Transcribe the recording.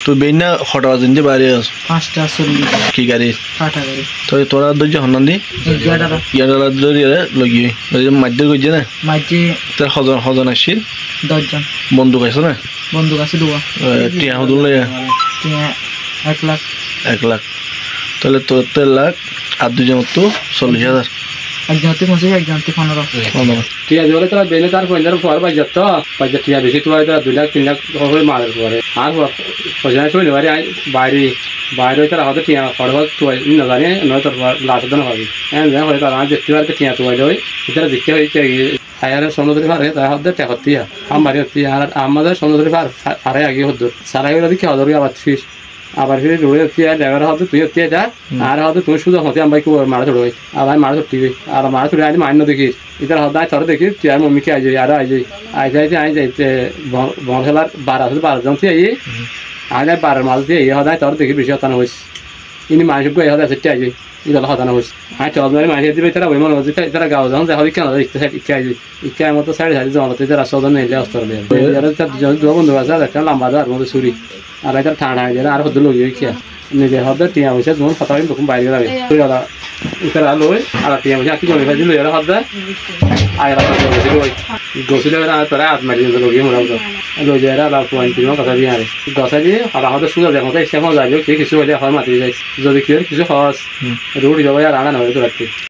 তো বেইনা হঠাৎ দিন যে বাইরে আস 5টা 40 কি গাড়ি টাটা গাড়ি তো তোরা দুই জন হন্দি ইয়াডালা ধরে লগি ওই যে মাইদের কইছে না মাঝে তার হজন আসছিল 10 জন বন্দুক আছে না বন্দুক আছে দুয়া টিয়া হদুল লইয়া টিয়া 1 লাখ 1 লাখ তাহলে তোর 3 লাখ আর দুজন তো 40,000 একজন তে 25 একজন তে 15 টিয়া দিলে তারা বেনে তার পয়সার পর বাজত তো বাজত টিয়া বেশি তো তারা 2 লাখ 3 লাখ করে মারার পরে আর পয়সা শুনে বাড়ি বাইরে বাইরে তারা হয়তো টিয়া পড়বা তো না জানে নয় তোর লাশ দেন হবে হ্যাঁ যা হয় তারা যেতে পারে টিয়া তো হইলো এটা জিতে হইছে আয়ার সমুদ্রে পারে তারা হতে টাকাতিয়া আমারে হতে আর আমাদের সমুদ্রে পারে আগে হতো সারা গেলে কি হদরি আবার ফিশ আবার ফিরে জুড়ে টিয়া জায়গা হতে তুই টিয়া যা আর হয়তো তুমি শুধু হতে আমি কি মারা ধরবে আর মারা ধরতে আর মারা ধরে আজ মান্য দেখিস इधर होता है थोड़ा देखिए यार मम्मी के आ जाइए यार आ जाइए बॉल खेला 12 जन थी ये आ जाए 12 माल थी ये होता है थोड़ा देखिए विषय होता ना हो इन मानसिक को ये होता है सच्चा है इधर होता ना हो हाँ चौदह मेरे मानसिक भी तेरा वही मन होती है इधर गाँव जाऊँ जहाँ भी क्या होता है इक्का है इक्का है मतलब साढ़े साढ़े जाऊँ इधर सौदा नहीं लिया उस तरह यार जब दो बंदों का साथ अच्छा लंबा दार मतलब सूरी और इधर ठाणा है जरा आर खुद लोग ये क्या नहीं होता टिया वैसे दोनों पता नहीं तुम बाहर लगे तो ज़्यादा इधर आ लो और टिया वैसे आती जोने वाली लो यार होता आया रहा गोसी लग रहा है पर आज मरीज लोग ये मुराद लो जरा लाभ पॉइंट तीनों का भी आ रहे गोसा जी और होता सुना देखो तो इससे हो जाए जो किसी वजह हर मात्री जाए जो देखिए किसी खास रोड जो यार आना ना हो तो रखते